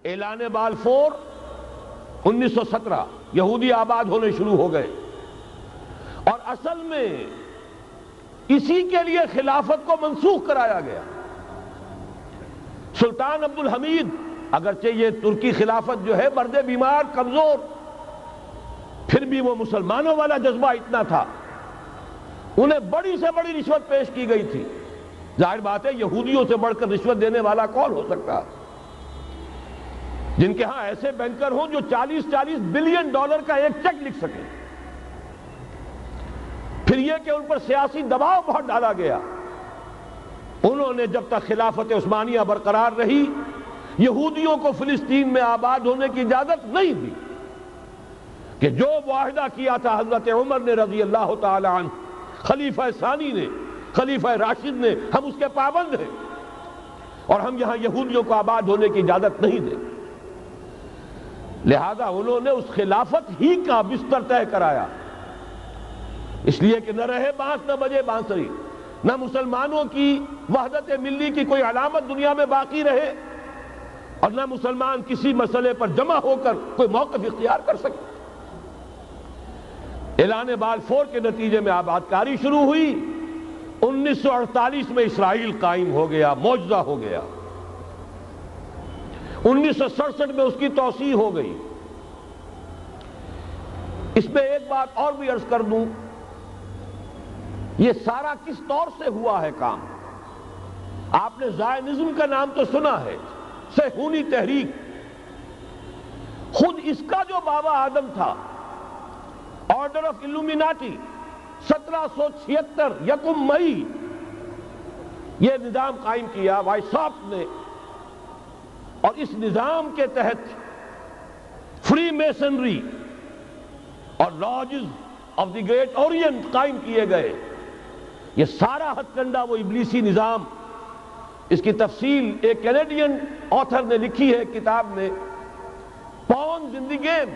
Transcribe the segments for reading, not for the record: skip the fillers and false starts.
اعلان بالفور 1917 یہودی آباد ہونے شروع ہو گئے، اور اصل میں اسی کے لیے خلافت کو منسوخ کرایا گیا۔ سلطان عبد الحمید، اگرچہ یہ ترکی خلافت جو ہے مرد بیمار کمزور، پھر بھی وہ مسلمانوں والا جذبہ اتنا تھا، انہیں بڑی سے بڑی رشوت پیش کی گئی تھی۔ ظاہر بات ہے یہودیوں سے بڑھ کر رشوت دینے والا کون ہو سکتا، جن کے ہاں ایسے بینکر ہوں جو 40 بلین ڈالر کا ایک چیک لکھ سکیں۔ پھر یہ کہ ان پر سیاسی دباؤ بہت ڈالا گیا۔ انہوں نے جب تک خلافت عثمانیہ برقرار رہی، یہودیوں کو فلسطین میں آباد ہونے کی اجازت نہیں دی، کہ جو معاہدہ کیا تھا حضرت عمر نے رضی اللہ تعالی عنہ، خلیفہ ثانی نے، خلیفہ راشد نے، ہم اس کے پابند ہیں، اور ہم یہاں یہودیوں کو آباد ہونے کی اجازت نہیں دیں۔ لہذا انہوں نے اس خلافت ہی کا بستر طے کرایا، اس لیے کہ نہ رہے بانس نہ بجے بانسری، نہ مسلمانوں کی وحدت ملی کی کوئی علامت دنیا میں باقی رہے، اور نہ مسلمان کسی مسئلے پر جمع ہو کر کوئی موقف اختیار کر سکے۔ اعلان بالفور کے نتیجے میں آباد کاری شروع ہوئی۔ 1948 میں اسرائیل قائم ہو گیا، معجزہ ہو گیا۔ 1967 میں اس کی توسیع ہو گئی۔ اس میں ایک بات اور بھی عرض کر دوں، یہ سارا کس طور سے ہوا ہے کام؟ آپ نے زائنزم کا نام تو سنا ہے، صہیونی تحریک۔ خود اس کا جو بابا آدم تھا، آرڈر آف الومیناٹی، 1776 یکم مئی یہ نظام قائم کیا وائساپ نے، اور اس نظام کے تحت فری میسنری اور lodges of the great Orient قائم کیے گئے۔ یہ سارا ہتھ کنڈا وہ ابلیسی نظام، اس کی تفصیل ایک کینیڈین آتھر نے لکھی ہے کتاب میں، پاونز ان دی گیم۔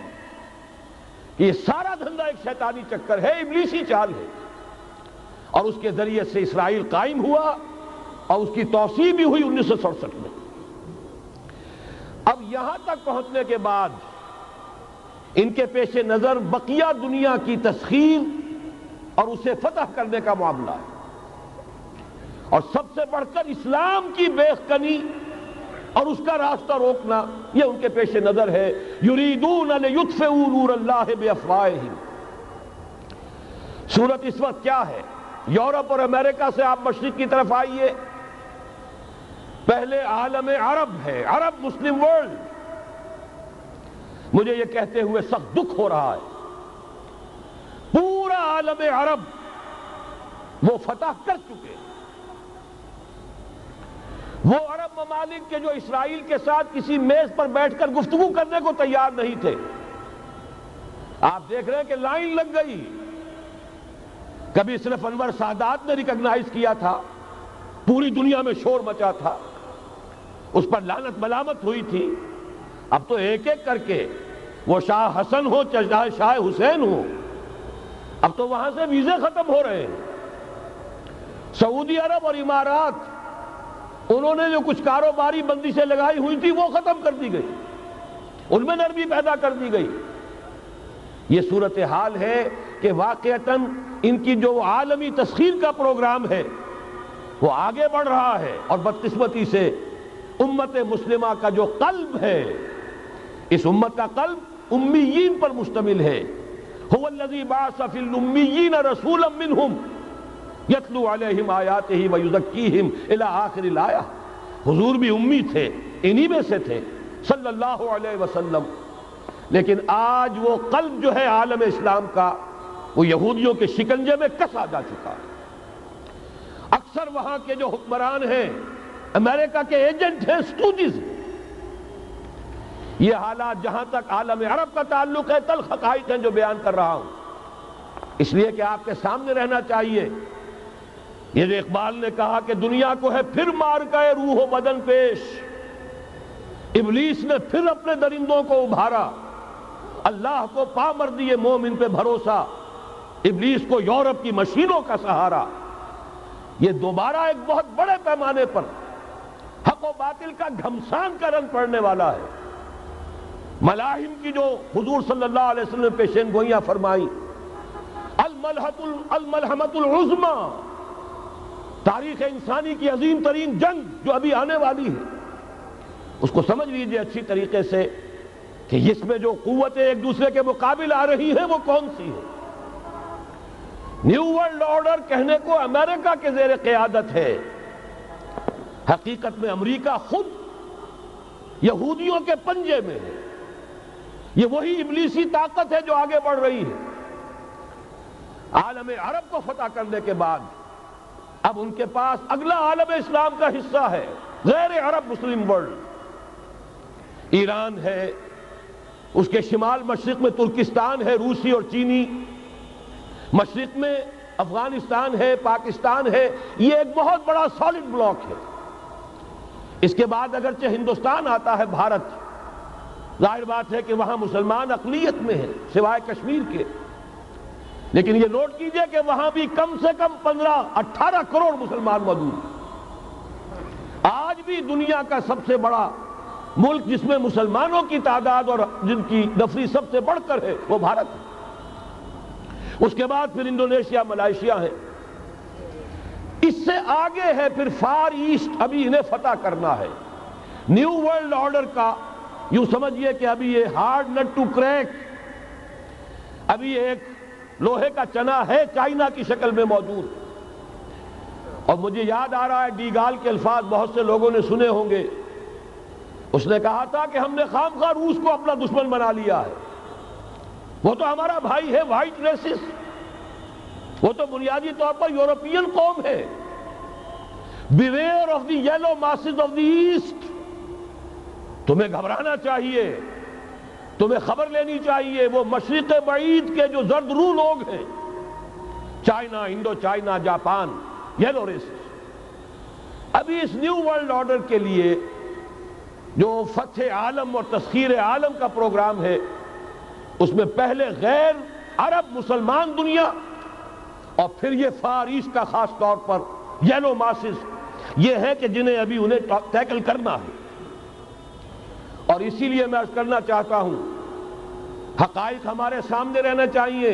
یہ سارا دھندا ایک شیطانی چکر ہے، ابلیسی چال ہے، اور اس کے ذریعے سے اسرائیل قائم ہوا، اور اس کی توسیع بھی ہوئی 1967 میں۔ اب یہاں تک پہنچنے کے بعد ان کے پیش نظر بقیہ دنیا کی تسخیر اور اسے فتح کرنے کا معاملہ ہے، اور سب سے بڑھ کر اسلام کی بیخکنی اور اس کا راستہ روکنا، یہ ان کے پیش نظر ہے۔ یریدون لیطفئوا نور اللہ بافواہہم۔ صورت اس وقت کیا ہے؟ یورپ اور امریکہ سے آپ مشرق کی طرف آئیے، پہلے عالم عرب ہے، عرب مسلم ورلڈ۔ مجھے یہ کہتے ہوئے سخت دکھ ہو رہا ہے، پورا عالم عرب وہ فتح کر چکے، وہ عرب ممالک کے جو اسرائیل کے ساتھ کسی میز پر بیٹھ کر گفتگو کرنے کو تیار نہیں تھے۔ آپ دیکھ رہے ہیں کہ لائن لگ گئی۔ کبھی صرف انور سادات نے ریکگنائز کیا تھا، پوری دنیا میں شور مچا تھا، اس پر لعنت ملامت ہوئی تھی۔ اب تو ایک ایک کر کے، وہ شاہ حسن ہو چاہے شاہ حسین ہو، اب تو وہاں سے ویزے ختم ہو رہے ہیں۔ سعودی عرب اور امارات، انہوں نے جو کچھ کاروباری بندشیں لگائی ہوئی تھی وہ ختم کر دی گئی، ان میں نرمی پیدا کر دی گئی۔ یہ صورتحال ہے کہ واقعتاً ان کی جو عالمی تسخیر کا پروگرام ہے وہ آگے بڑھ رہا ہے، اور بدقسمتی سے امت مسلمہ کا جو قلب ہے، اس امت کا قلب امیین پر مشتمل ہے۔ هو الذی بعث فی الامیین رسولا منہم یتلو علیہم آیاتہ ویزکیہم الی آخر الآیہ۔ حضور بھی امی تھے، انہی میں سے تھے صلی اللہ علیہ وسلم، لیکن آج وہ قلب جو ہے عالم اسلام کا، وہ یہودیوں کے شکنجے میں کسا جا چکا ہے۔ اکثر وہاں کے جو حکمران ہیں، امریکہ کے ایجنٹ ہیں، سٹوجز۔ یہ حالات جہاں تک عالم عرب کا تعلق ہے، تلخ حقائق ہیں جو بیان کر رہا ہوں، اس لیے کہ آپ کے سامنے رہنا چاہیے۔ یہ جو اقبال نے کہا کہ دنیا کو ہے پھر مار گئے روح و بدن پیش، ابلیس نے پھر اپنے درندوں کو ابھارا، اللہ کو پا مر دیے مومن پہ بھروسہ، ابلیس کو یورپ کی مشینوں کا سہارا۔ یہ دوبارہ ایک بہت بڑے پیمانے پر حق و باطل کا گھمسان کا رنگ پڑنے والا ہے۔ ملاحم کی جو حضور صلی اللہ علیہ وسلم نے پیشین گوئیاں فرمائی، الملحمۃ العظمی، تاریخ انسانی کی عظیم ترین جنگ جو ابھی آنے والی ہے، اس کو سمجھ لیجئے اچھی طریقے سے کہ اس میں جو قوتیں ایک دوسرے کے مقابل آ رہی ہیں وہ کون سی ہیں۔ نیو ورلڈ آرڈر کہنے کو امریکہ کے زیر قیادت ہے، حقیقت میں امریکہ خود یہودیوں کے پنجے میں ہے۔ یہ وہی ابلیسی طاقت ہے جو آگے بڑھ رہی ہے۔ عالم عرب کو فتح کرنے کے بعد اب ان کے پاس اگلا عالم اسلام کا حصہ ہے، غیر عرب مسلم ورلڈ۔ ایران ہے، اس کے شمال مشرق میں ترکستان ہے، روسی اور چینی، مشرق میں افغانستان ہے، پاکستان ہے۔ یہ ایک بہت بڑا سالڈ بلاک ہے۔ اس کے بعد اگرچہ ہندوستان آتا ہے، بھارت، ظاہر بات ہے کہ وہاں مسلمان اقلیت میں ہیں سوائے کشمیر کے، لیکن یہ نوٹ کیجئے کہ وہاں بھی کم سے کم 15-18 کروڑ مسلمان موجود ہیں۔ آج بھی دنیا کا سب سے بڑا ملک جس میں مسلمانوں کی تعداد اور جن کی نفری سب سے بڑھ کر ہے وہ بھارت ہے۔ اس کے بعد پھر انڈونیشیا، ملائیشیا ہے، اس سے آگے ہے پھر فار ایسٹ، ابھی انہیں فتح کرنا ہے۔ نیو ورلڈ آرڈر کا یوں سمجھئے کہ ابھی یہ ہارڈ نٹ ٹو کریک، ابھی ایک لوہے کا چنا ہے چائنا کی شکل میں موجود۔ اور مجھے یاد آ رہا ہے ڈی گال کے الفاظ بہت سے لوگوں نے سنے ہوں گے، اس نے کہا تھا کہ ہم نے خام خواہ روس کو اپنا دشمن بنا لیا ہے، وہ تو ہمارا بھائی ہے، وائٹ ریسس، وہ تو بنیادی طور پر یورپین قوم ہے۔ Beware of the yellow masses of the east, تمہیں گھبرانا چاہیے، تمہیں خبر لینی چاہیے، وہ مشرق بعید کے جو زرد رو لوگ ہیں، China, Indo China, Japan, yellow races. ابھی اس نیو ورلڈ آرڈر کے لیے جو فتح عالم اور تسخیر عالم کا پروگرام ہے، اس میں پہلے غیر عرب مسلمان دنیا اور پھر یہ فار ایسٹ کا خاص طور پر یلو ماسز، یہ ہے کہ جنہیں ابھی انہیں ٹیکل کرنا ہے۔ اور اسی لیے میں عرض کرنا چاہتا ہوں، حقائق ہمارے سامنے رہنا چاہیے۔